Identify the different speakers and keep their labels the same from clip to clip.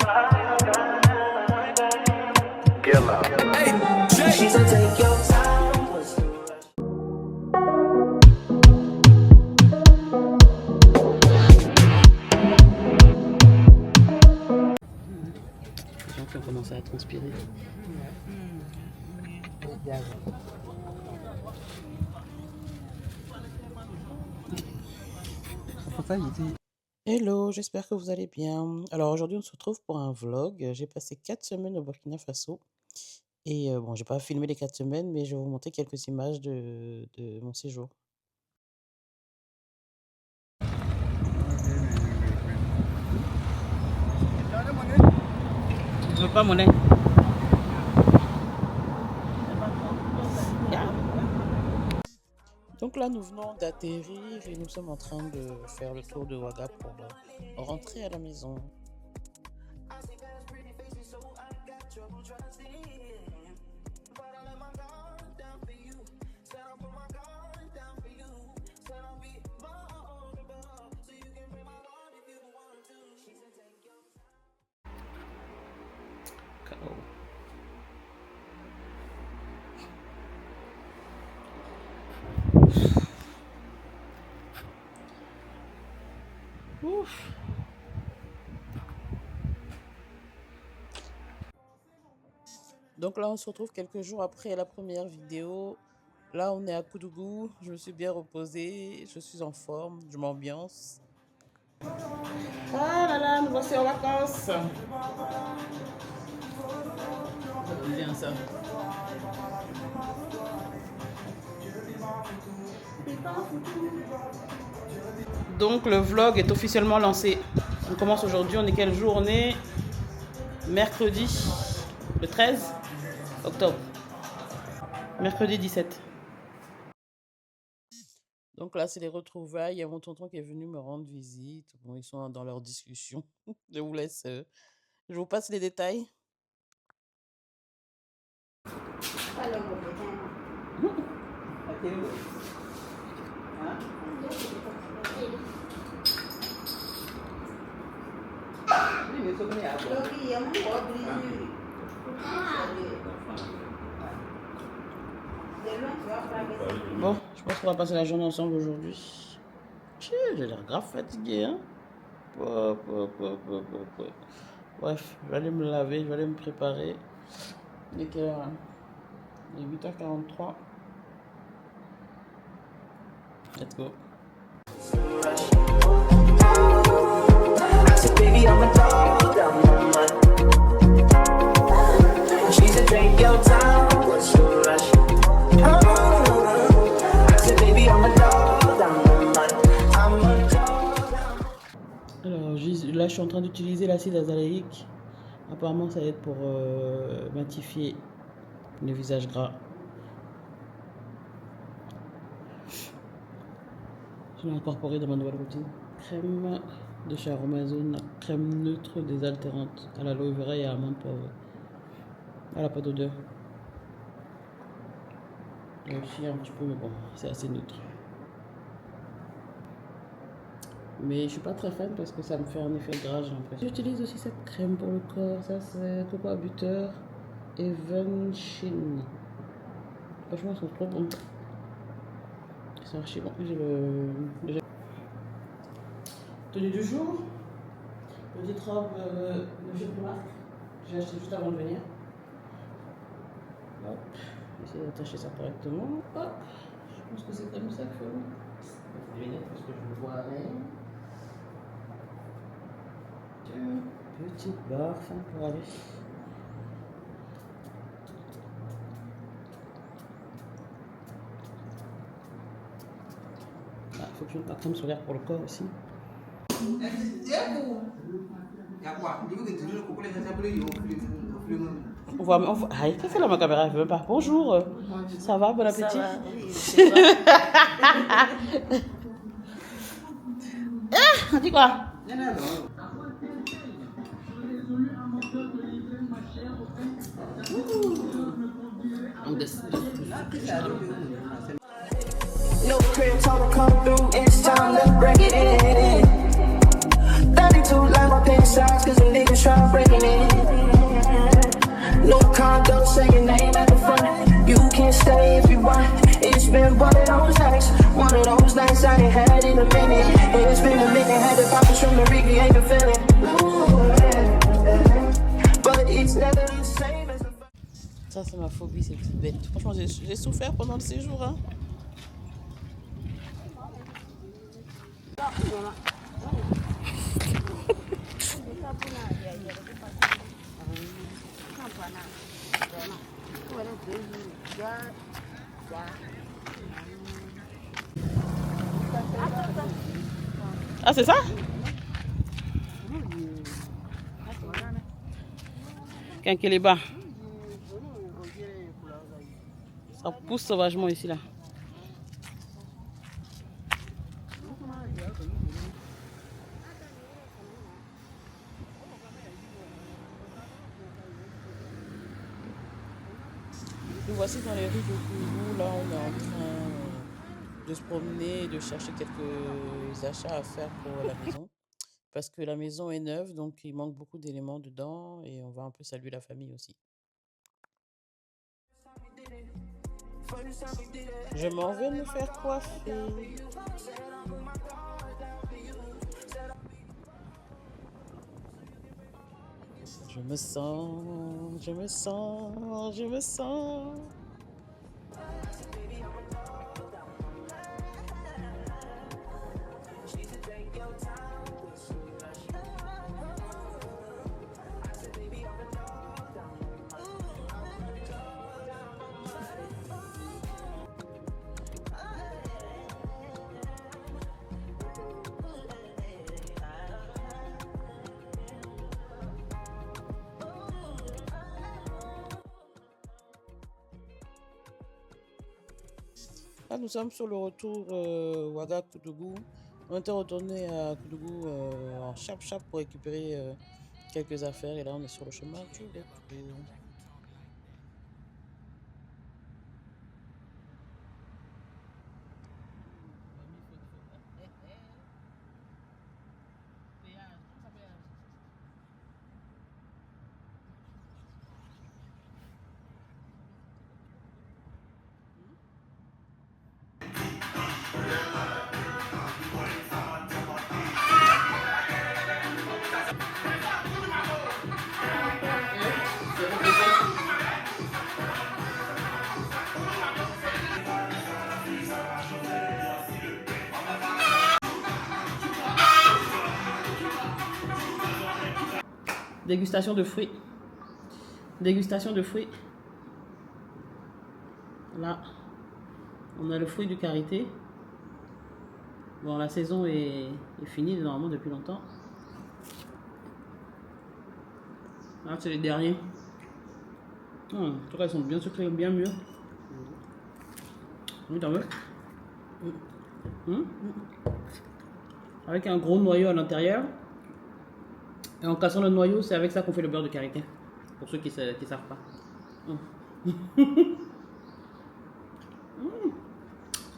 Speaker 1: Qui ont commencé à transpirer. Hello, j'espère que vous allez bien. Alors aujourd'hui on se retrouve pour un vlog. J'ai passé 4 semaines au Burkina Faso. Et bon, j'ai pas filmé les 4 semaines, mais je vais vous montrer quelques images de mon séjour. Je veux pas monnaie. Donc là, nous venons d'atterrir et nous sommes en train de faire le tour de Ouaga pour rentrer à la maison. Ouf. Donc là, on se retrouve quelques jours après la première vidéo. Là, on est à Koudougou. Je me suis bien reposée. Je suis en forme. Je m'ambiance. Ah là là, nous voici en vacances. C'est bien ça. Donc le vlog est officiellement lancé. On commence aujourd'hui, on est quel jour? On est mercredi, le 13 octobre. Mercredi 17. Donc là, c'est les retrouvailles. Il y a mon tonton qui est venu me rendre visite. Bon, ils sont dans leur discussion. Je vous laisse, je vous passe les détails. Bon, je pense qu'on va passer la journée ensemble aujourd'hui. J'ai l'air grave fatigué, hein. Bref, je vais aller me laver, je vais aller me préparer. Il est quelle heure, hein? Il est 8h43. Let's go. Baby, I'm a dog down the mud. She's a drink your time, what's your rush? I said, baby, I'm a dog down the mud. I'm a dog. Alors, là, je suis en train d'utiliser l'acide azaléique. Apparemment, ça aide pour matifier le visage gras. Je l'ai incorporé dans ma nouvelle routine. Crème de chez Aromazone, la crème neutre désaltérante à l'aloe vera et à la menthe poivre. Elle n'a pas d'odeur. Il y a aussi un petit peu, mais bon, c'est assez neutre. Mais je suis pas très fan parce que ça me fait un effet gras, j'ai l'impression. J'utilise aussi cette crème pour le corps. Ça, c'est Cocoa Butter Even Shin. Franchement, ils sont trop bons. C'est archi bon. J'ai le tenue du jour. Petite robe de chez Primark. J'ai acheté juste avant de venir. Hop. Essayer d'attacher ça correctement. Hop. Je pense que c'est comme ça qu'il faut. Des lunettes parce que je ne vois rien. Petite barre pour aller. Il faut que je mette la crème solaire pour le corps aussi. On voit. Ah, qu'est-ce que la ma caméra elle veut même pas. Bonjour. Ça va, bon appétit. Ça va, oui, c'est ah, on dit quoi? No crib, told come through, it's time to break it in. 32 like my pen size, cause the niggas try
Speaker 2: I'm breaking it. No condo, say your name at the front. You can stay if you want. It's been one of those nights I ain't had in a minute. It's been a minute, had the poppers from the recreate the feeling. But it's never the same as the
Speaker 1: Ça, c'est ma phobie, ces petites bêtes. Franchement, j'ai souffert pendant le séjour. Hein. Ah, c'est ça? Quinqueleba. Ça pousse sauvagement ici, là. Nous voici dans les rues de Kourou. Là, on est en train de se promener et de chercher quelques achats à faire pour la maison. Parce que la maison est neuve, donc il manque beaucoup d'éléments dedans et on va un peu saluer la famille aussi. Je m'en vais me faire coiffer. Je me sens, je me sens, je me sens. Là, nous sommes sur le retour Ouaga-Koudougou. On était retourné à Koudougou en chap-chap pour récupérer quelques affaires. Et là, on est sur le chemin du retour. Dégustation de fruits. Dégustation de fruits. Là, on a le fruit du karité. Bon, la saison est finie normalement depuis longtemps. Là, c'est les derniers. En tout cas, ils sont bien sucrés, bien mûrs. Oui, t'en veux? Avec un gros noyau à l'intérieur. Et en cassant le noyau, c'est avec ça qu'on fait le beurre de karité. Pour ceux qui ne savent pas.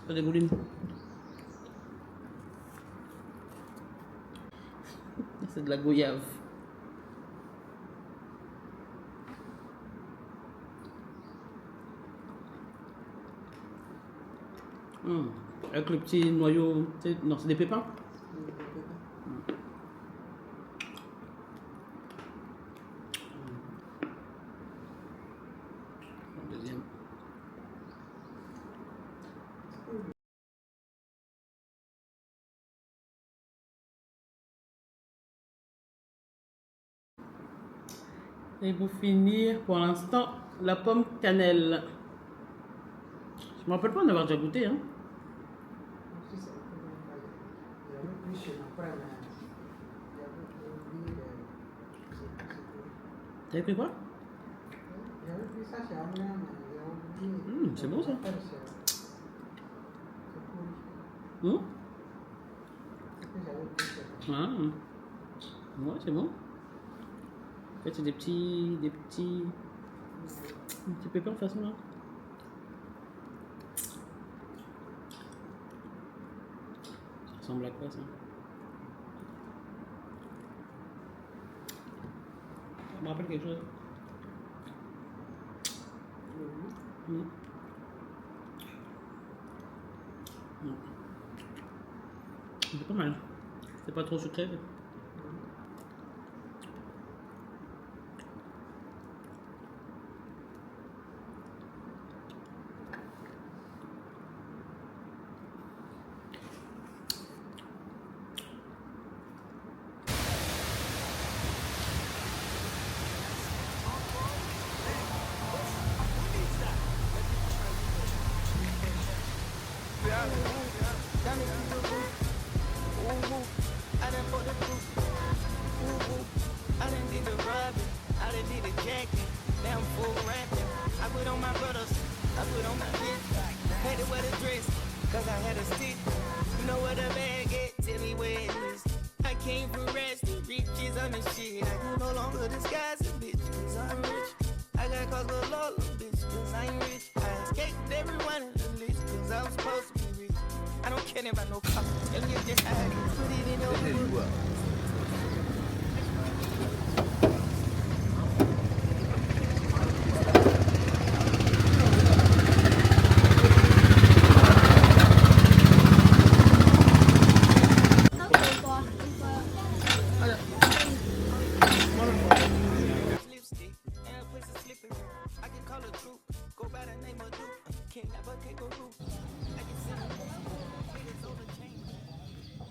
Speaker 1: Ça dégouline. C'est de la goyave. Avec le petit noyau. Non, c'est des pépins. Deuxième. Et pour finir, pour l'instant, la pomme cannelle. Je me rappelle pas en avoir déjà goûté. Hein. T'avais pris quoi? C'est bon ça. Ah. Ouais, c'est bon. En fait, c'est des petits pépins de façon là. Ça ressemble à quoi ça? me rappelle quelque chose. Mm. Mm. C'est pas mal. C'est pas trop sucré.
Speaker 2: Cause I had a stick, you know what a bag is, tell me where it is. I came from rest, the riches on the shit. I can no longer disguise a bitch, cause I'm rich. I got cause a lot of bitch, cause I'm rich. I escaped everyone in the list, cause I'm supposed to be rich. I don't care about no car, tell me just how I can put it in your book.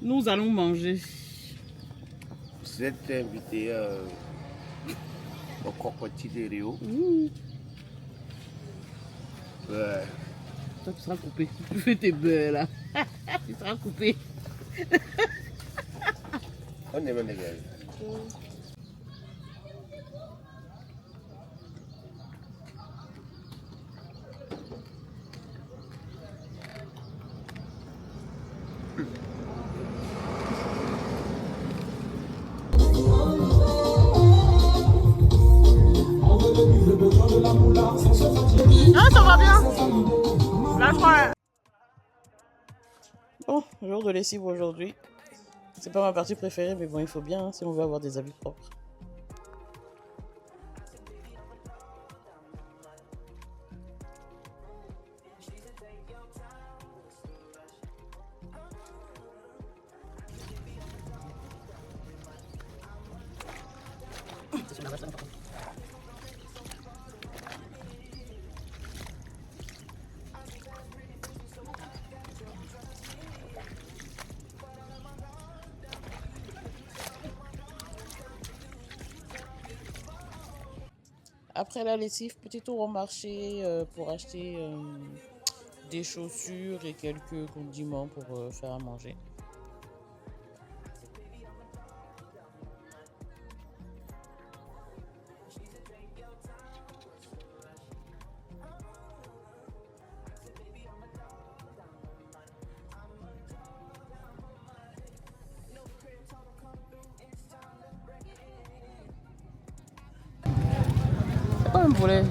Speaker 1: Nous allons manger.
Speaker 3: Vous êtes invité au Cocotier de Rio. Ouais.
Speaker 1: Toi, tu seras coupé. Tu fais tes beurres là. Tu seras coupé.
Speaker 3: On est même égal.
Speaker 1: Ah, ça va bien. Lâche-moi. Bon, jour de lessive aujourd'hui. C'est pas ma partie préférée, mais bon, il faut bien si on veut avoir des habits propres. Après la lessive, petit tour au marché pour acheter des chaussures et quelques condiments pour faire à manger. C'est pas un poulet.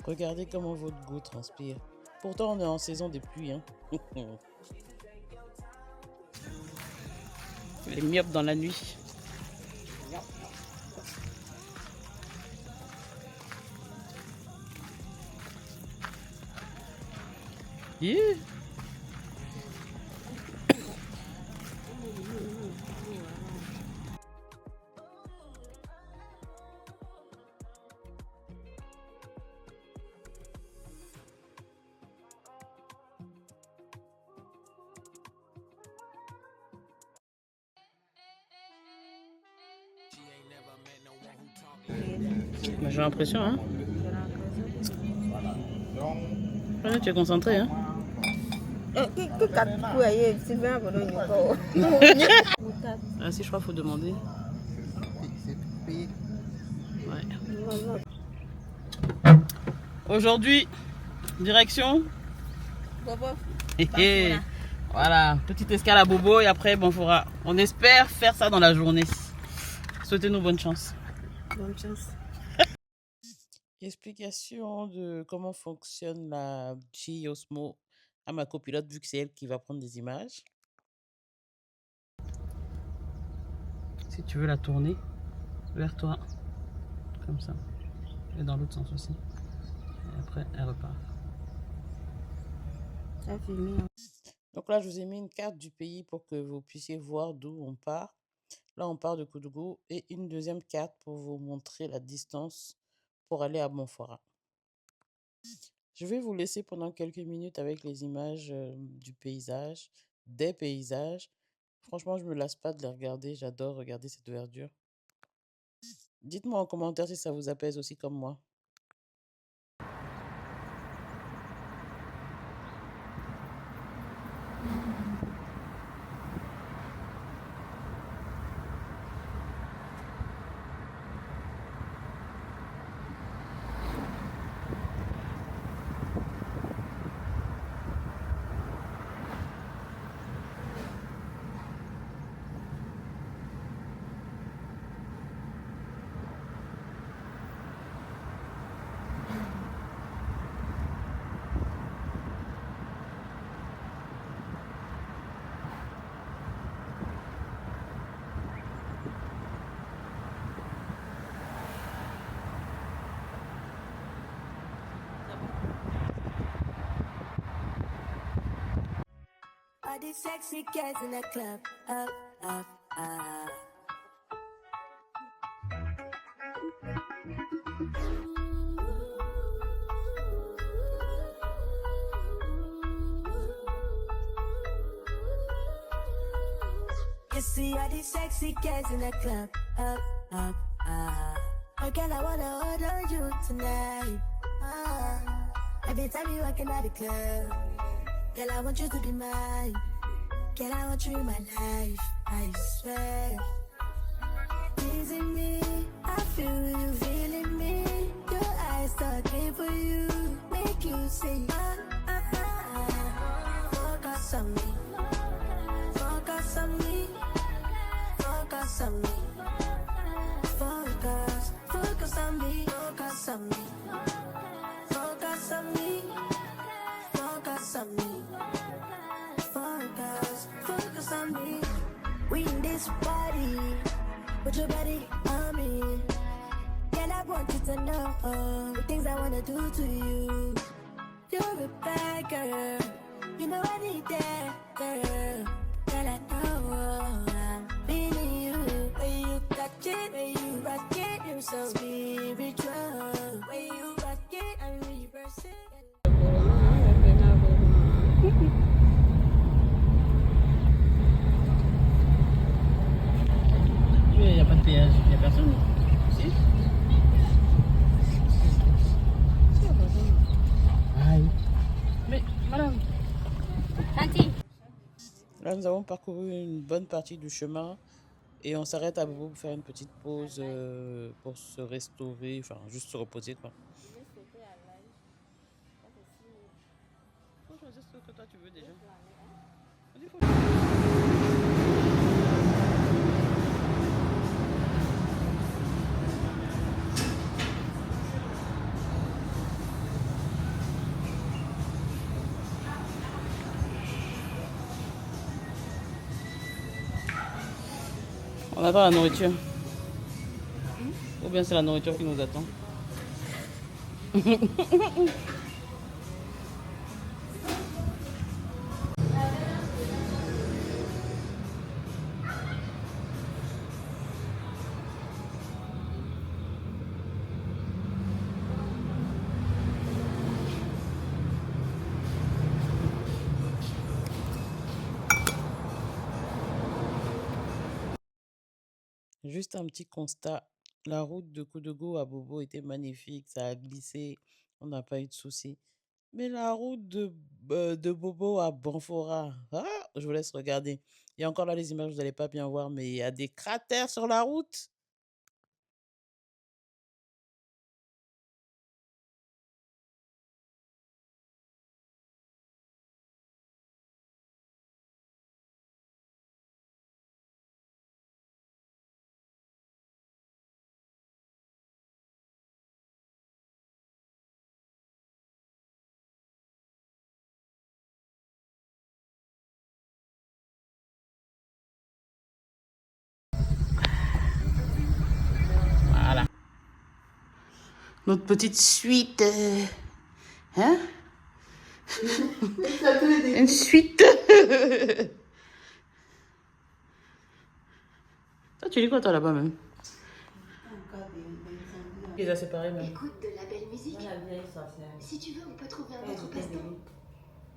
Speaker 1: Regardez comment votre goût transpire. Pourtant, on est en saison des pluies. Hein. Les myopes dans la nuit. Yeah. J'ai l'impression, hein. Tu es concentré, hein. Si je crois qu'il faut demander. Ouais. Aujourd'hui, direction. Voilà, petite escale à Bobo et après Bonfora. On espère faire ça dans la journée. Souhaitez-nous bonne chance.
Speaker 4: Bonne chance.
Speaker 1: Explication de comment fonctionne la G Osmo à ma copilote, vu que c'est elle qui va prendre des images. Si tu veux la tourner vers toi, comme ça, et dans l'autre sens aussi. Et après, elle repart.
Speaker 4: Ça filmé.
Speaker 1: Donc là, je vous ai mis une carte du pays pour que vous puissiez voir d'où on part. Là, on part de Koudougou et une deuxième carte pour vous montrer la distance pour aller à Bonfora. Je vais vous laisser pendant quelques minutes avec les images du paysage, des paysages. Franchement, je ne me lasse pas de les regarder. J'adore regarder cette verdure. Dites-moi en commentaire si ça vous apaise aussi comme moi.
Speaker 2: All these sexy girls in the club, up, up, up. You see all these sexy girls in the club, up, up, up. Oh girl, I wanna hold on you tonight. Every time you walking out the club, girl, I want you to be mine. Girl, I want you in my life, I swear. Teasing me, I feel you feeling me. Your eyes talking for you, make you sing. Focus on me, focus on me, focus on me. Focus, focus on me, focus on me. Focus on me, focus on me. Focus, focus on me. We in this party, put your body on me. Girl, I want you to know the things I wanna do to you. You're a bad girl, you know I need that girl. Girl, I know I'm feeling you. When you touch it, when you rock it, you're so spiritual. When you rock it, I'm reversing.
Speaker 1: Il n'y a pas de péage, il n'y a personne. Si. Aïe. Mais, madame. Là, nous avons parcouru une bonne partie du chemin et on s'arrête à Bobo pour faire une petite pause pour se restaurer, enfin, juste se reposer, quoi. Faut choisir ce que toi tu veux déjà. On attend la nourriture. Ou bien c'est la nourriture qui nous attend. Juste un petit constat. La route de Koudougou à Bobo était magnifique. Ça a glissé. On n'a pas eu de soucis. Mais la route de Bobo à Banfora, ah, je vous laisse regarder. Il y a encore là les images, vous n'allez pas bien voir, mais il y a des cratères sur la route. Voilà. Notre petite suite. Hein? Une suite. Toi, tu lis quoi, toi, là-bas, même? Les a séparés, même.
Speaker 5: Écoute de la belle musique. Si tu veux, on peut trouver un autre passe-temps.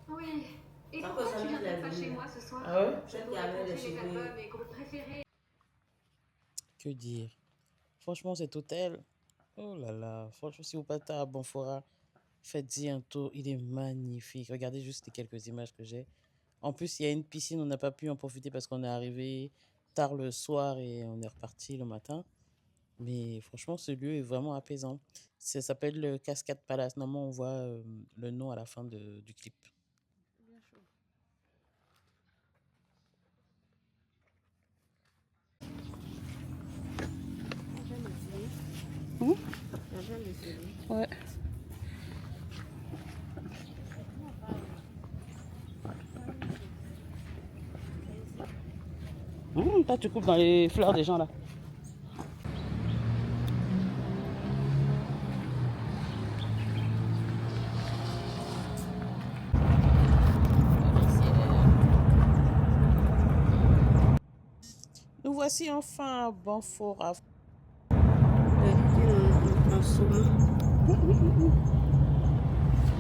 Speaker 5: Oui. Et pourquoi tu viendrais pas chez moi ce soir?
Speaker 1: Ah ouais?
Speaker 5: Je pourrais confier les albums et groupes préférés.
Speaker 1: Que dire? Franchement, cet hôtel, oh là là, franchement, si vous partez à Bonfora, faites-y un tour, il est magnifique. Regardez juste les quelques images que j'ai. En plus, il y a une piscine, on n'a pas pu en profiter parce qu'on est arrivé tard le soir et on est reparti le matin. Mais franchement, ce lieu est vraiment apaisant. Ça s'appelle le Cascade Palace. Normalement, on voit le nom à la fin du clip. Ouais. Toi, tu coupes dans les fleurs des gens là. Nous voici enfin à Banfora.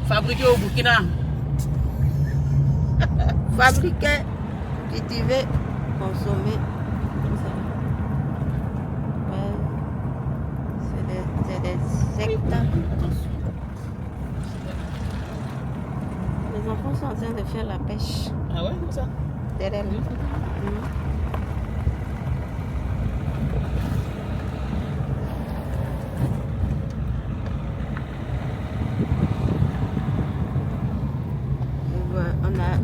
Speaker 1: Fabriqué au Burkina.
Speaker 4: Fabriquer, cultiver, consommer. Comme ça. Ouais. C'est des secteurs. Les enfants sont en train de faire la pêche.
Speaker 1: Ah ouais, comme ça?
Speaker 4: Derrière nous. On a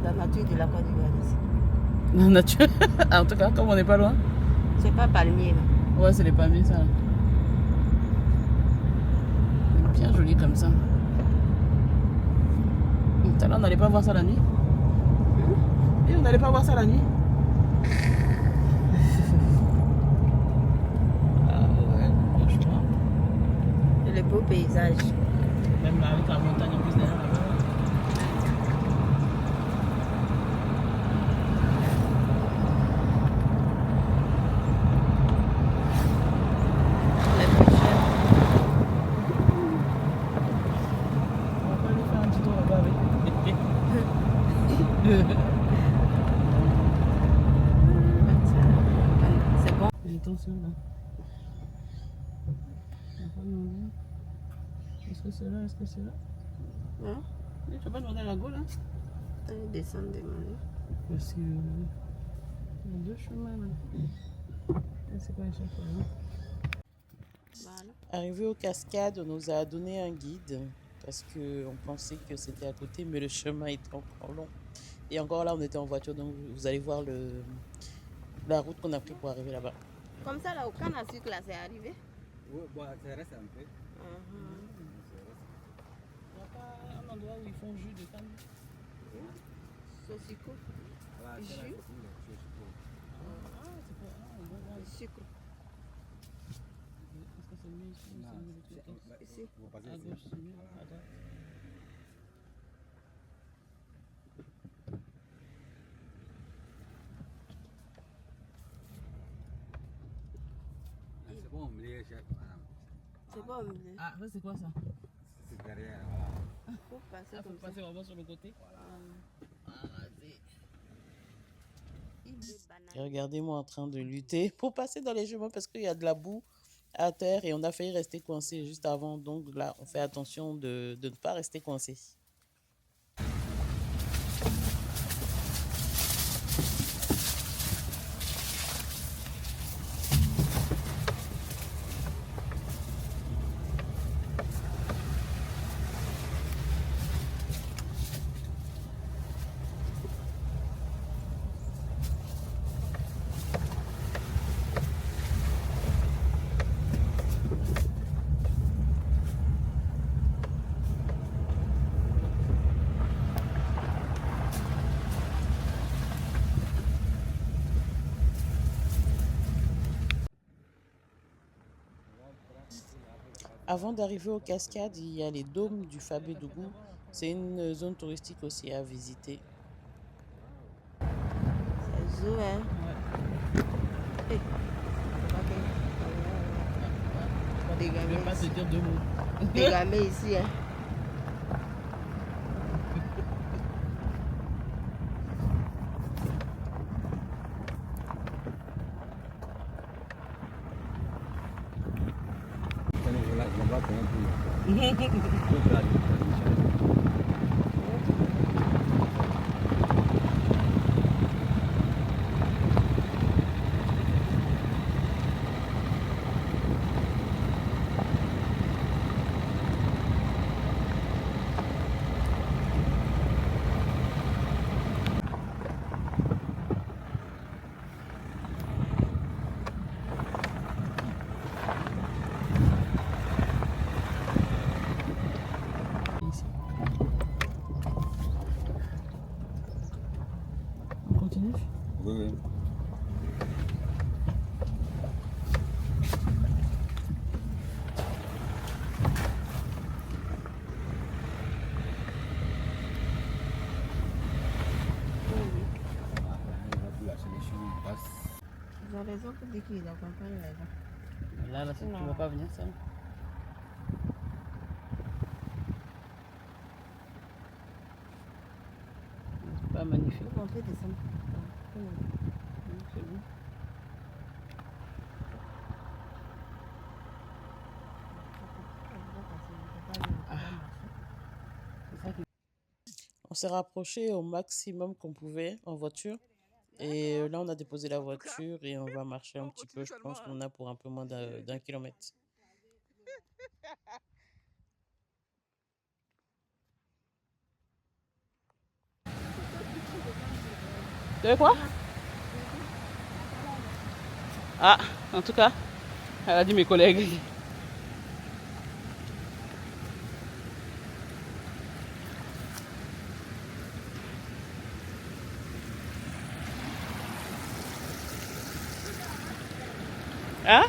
Speaker 4: la nature de la Côte d'Ivoire ici.
Speaker 1: La nature. En tout cas, comme on n'est pas loin.
Speaker 4: C'est pas palmier là.
Speaker 1: Ouais, c'est les palmiers, ça. Bien joli comme ça. Tout à l'heure, on n'allait pas voir ça la nuit. Et on n'allait pas voir ça la nuit. Ah ouais, franchement.
Speaker 4: Et les beaux paysages.
Speaker 1: Même avec la montagne en plus derrière là-bas.
Speaker 4: Les pêcheurs.
Speaker 1: On va pas aller faire un petit tour là-bas avec.
Speaker 4: C'est bon.
Speaker 1: Attention là. Est-ce que c'est là? Est-ce que c'est là?
Speaker 4: Hein?
Speaker 1: Tu vas pas demander à la go là?
Speaker 4: Ils descendent des mains.
Speaker 1: Parce que. Il y a deux chemins là. C'est quoi les chemins?
Speaker 4: Voilà.
Speaker 1: Arrivé aux cascades, on nous a donné un guide parce qu'on pensait que c'était à côté, mais le chemin était encore long. Et encore là, on était en voiture, donc vous allez voir la route qu'on a pris pour arriver là-bas.
Speaker 4: Comme ça, là, au canne à sucre, là, c'est arrivé.
Speaker 6: Oui, bon, ça reste un peu.
Speaker 1: Il n'y a pas un endroit où ils font jus de canne?
Speaker 4: Saucico.
Speaker 6: Voilà, c'est là,
Speaker 4: Jus.
Speaker 6: c'est pour le sucre.
Speaker 1: Ah, c'est pas. Ah, on va voir.
Speaker 4: Sucre.
Speaker 1: Est-ce que c'est mieux ici ou
Speaker 6: Non,
Speaker 1: c'est mieux de l'autre côté?
Speaker 6: bah,
Speaker 4: Ici.
Speaker 6: vous passez
Speaker 1: À
Speaker 6: ici.
Speaker 1: gauche, c'est mieux. À droite.
Speaker 6: Ah, c'est bon, mais chef, madame.
Speaker 4: C'est pas au milieu.
Speaker 1: Ah, ça c'est quoi ça?
Speaker 6: C'est derrière, voilà.
Speaker 4: Faut passer
Speaker 1: Ah, faut
Speaker 4: comme ça.
Speaker 1: passer vraiment sur le côté. Et regardez-moi en train de lutter pour passer dans les chemins parce qu'il y a de la boue. à terre et on a failli rester coincé juste avant. Donc là, on fait attention de ne pas rester coincé. Avant d'arriver aux cascades, il y a les dômes du Fabédougou. C'est une zone touristique aussi à visiter.
Speaker 4: C'est zoo, hein? Hey.
Speaker 1: Je ne vais pas te dire deux mots.
Speaker 4: Des gamins ici, hein?
Speaker 1: On continue?
Speaker 6: Oui, oui. La solution passe.
Speaker 4: Ils ont raison pour dire qu'ils accompagnent les gens.
Speaker 1: Là, tu ne vas pas venir seul. C'est pas magnifique.
Speaker 4: On peut descendre.
Speaker 1: C'est bon. On s'est rapproché au maximum qu'on pouvait en voiture. Et là, on a déposé la voiture et on va marcher un petit peu. Je pense qu'on a pour un peu moins d'un kilomètre. Tu veux quoi? Ah, en tout cas, elle a dit mes collègues. Hein?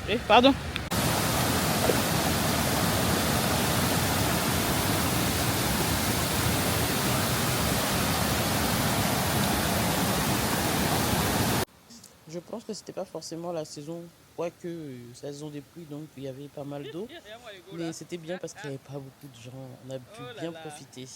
Speaker 1: Eh, pardon. Je pense que c'était pas forcément la saison, quoique saison des pluies, donc il y avait pas mal d'eau. Mais c'était bien parce qu'il n'y avait pas beaucoup de gens. On a pu bien profiter.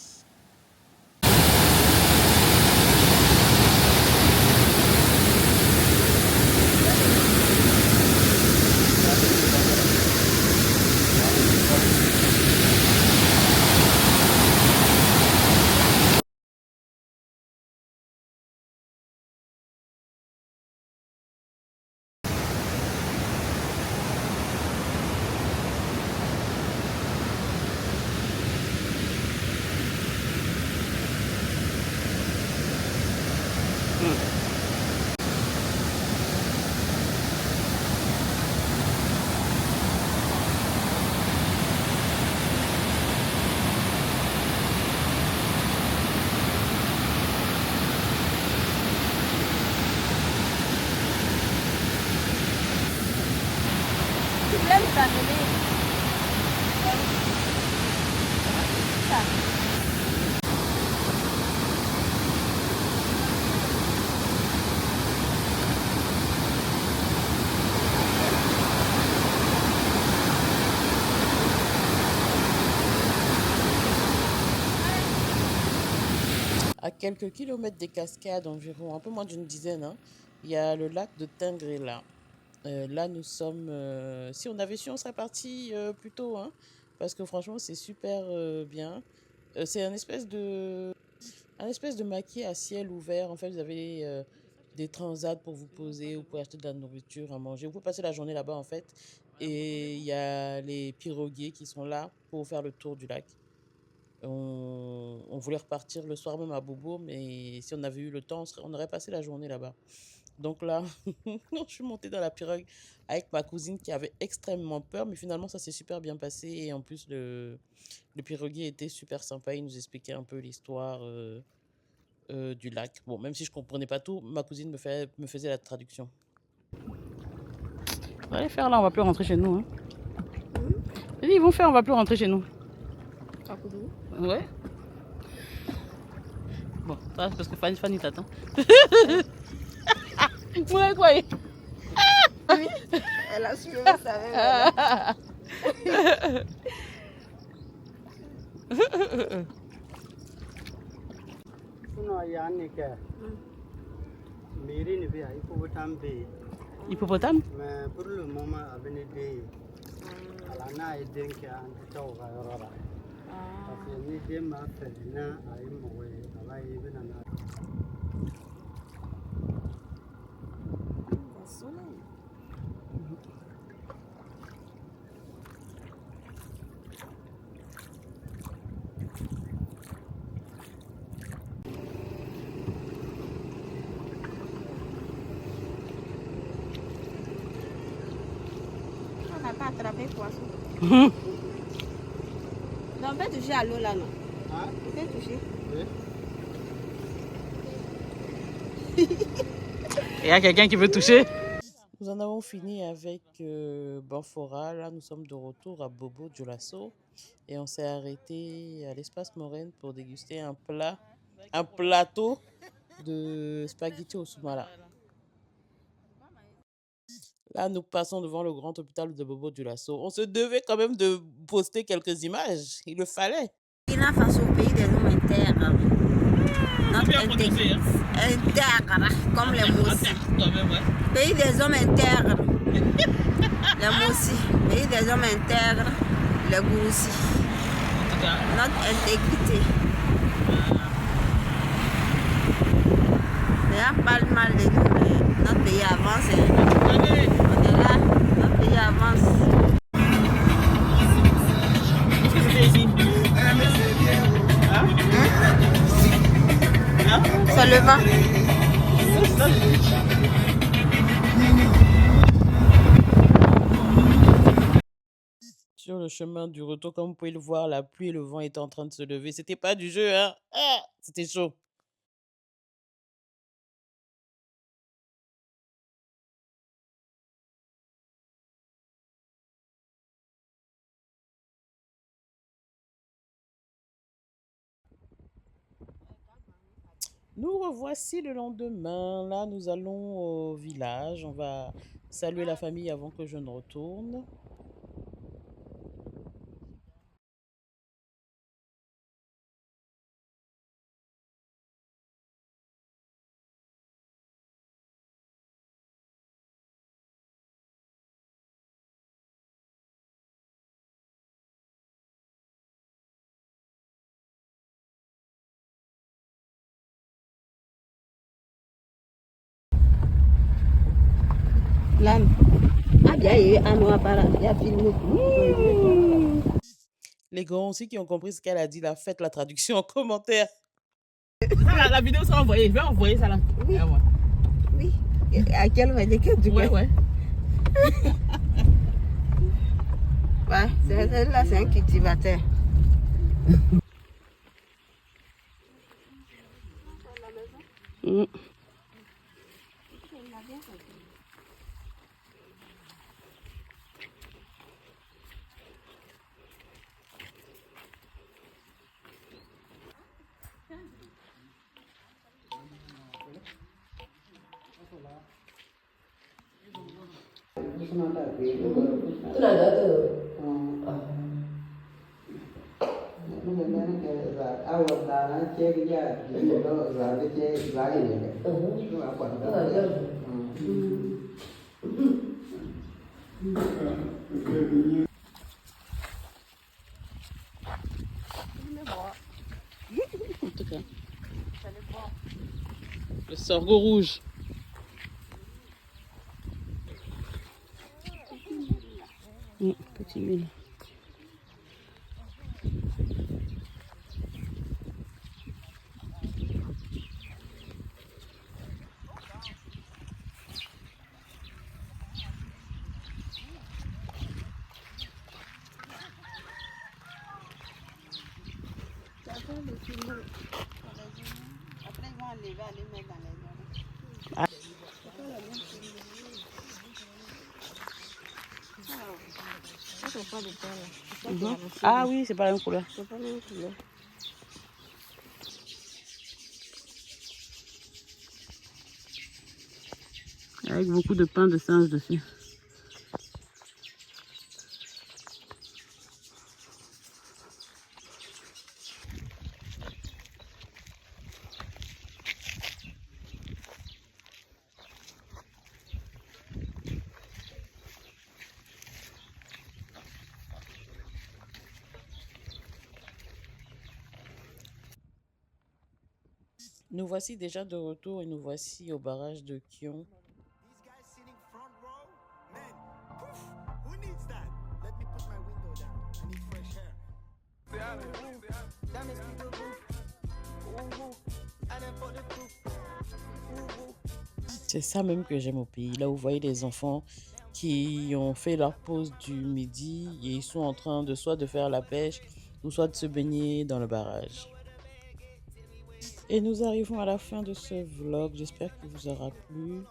Speaker 1: À quelques kilomètres des cascades, environ un peu moins d'une dizaine, hein, il y a le lac de Tingrela. Là, nous sommes... si on avait su, on serait parti plus tôt, hein, parce que franchement, c'est super bien. C'est un espèce de maquis à ciel ouvert. En fait, vous avez des transats pour vous poser, vous pouvez acheter de la nourriture à manger. Vous pouvez passer la journée là-bas, en fait. Et il y a les piroguiers qui sont là pour faire le tour du lac. On voulait repartir le soir même à Bobo, mais si on avait eu le temps, on aurait passé la journée là-bas. Donc là, je suis montée dans la pirogue avec ma cousine qui avait extrêmement peur, mais finalement, ça s'est super bien passé. Et en plus, le piroguier était super sympa. Il nous expliquait un peu l'histoire du lac. Bon, même si je ne comprenais pas tout, ma cousine me faisait la traduction. On va aller faire là, on va plus rentrer chez nous. Hein. Ils vont faire, on va plus rentrer chez nous. Ouais. Bon, ça c'est parce que Fanny t'attend. Ouais, quoi.
Speaker 4: Oui, elle a su, elle savait.
Speaker 1: Hippopotame?
Speaker 7: Mais pour le moment, avec l'idée, elle a été parce que l'idée m'a fait bien à une mauvaise travail.
Speaker 4: On n'a pas attrapé poisson. Donc, on peut toucher à l'eau là, non?
Speaker 7: Hein?
Speaker 4: On peut toucher.
Speaker 7: Oui.
Speaker 1: Il y a quelqu'un qui veut toucher? Nous en avons fini avec Banfora. Là, nous sommes de retour à Bobo Dioulasso. Et on s'est arrêté à l'espace Moraine pour déguster un plateau de spaghetti au soumala. Là, nous passons devant le grand hôpital de Bobo Dioulasso. On se devait quand même de poster quelques images. Il le fallait.
Speaker 4: Burkina Faso, pays des hommes intègres. Notre intègre, comme les moussis. Pays des hommes intègres. Les moussis. Pays des hommes intègres. Les goussis. Notre intégrité. Il n'y a pas le mal de nous, mais notre pays avance. On est là, notre pays avance. Ça le va.
Speaker 1: Sur le chemin du retour, comme vous pouvez le voir, la pluie et le vent étaient en train de se lever. C'était pas du jeu, hein? Ah, c'était chaud. Nous revoici le lendemain. Là, nous allons au village. On va saluer la famille avant que je ne retourne.
Speaker 4: L'âme. Ah bien, il y a un noir par là. Il y a filmé.
Speaker 1: Les grands aussi qui ont compris ce qu'elle a dit, là, faites la traduction en commentaire. La vidéo sera envoyée. Je vais envoyer ça là.
Speaker 4: Oui. Oui. À quel moment du
Speaker 1: Ouais.
Speaker 4: ouais, là, c'est un cultivateur.
Speaker 1: En tout cas. Le sorgho rouge. Petit mille.
Speaker 4: Après, ils vont enlever, aller mettre dans les oreilles.
Speaker 1: Ah. Ah oui, c'est pas la même couleur.
Speaker 4: C'est pas la même couleur.
Speaker 1: Avec beaucoup de pain de singe dessus. Nous voici déjà de retour et nous voici au barrage de Kion.
Speaker 8: These guys sitting front row, man, poof, who needs that? Let me put my window down. I need fresh air.
Speaker 1: C'est ça même que j'aime au pays, là où vous voyez les enfants qui ont fait leur pause du midi et ils sont en train de soit de faire la pêche ou soit de se baigner dans le barrage. Et nous arrivons à la fin de ce vlog, j'espère qu'il vous aura plu.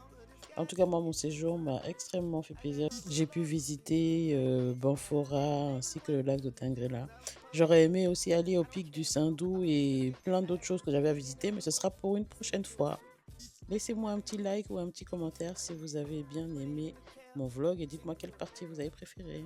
Speaker 1: En tout cas, moi, mon séjour m'a extrêmement fait plaisir. J'ai pu visiter Banfora ainsi que le lac de Tingrela. J'aurais aimé aussi aller au pic du Sindou et plein d'autres choses que j'avais à visiter, mais ce sera pour une prochaine fois. Laissez-moi un petit like ou un petit commentaire si vous avez bien aimé mon vlog et dites-moi quelle partie vous avez préférée.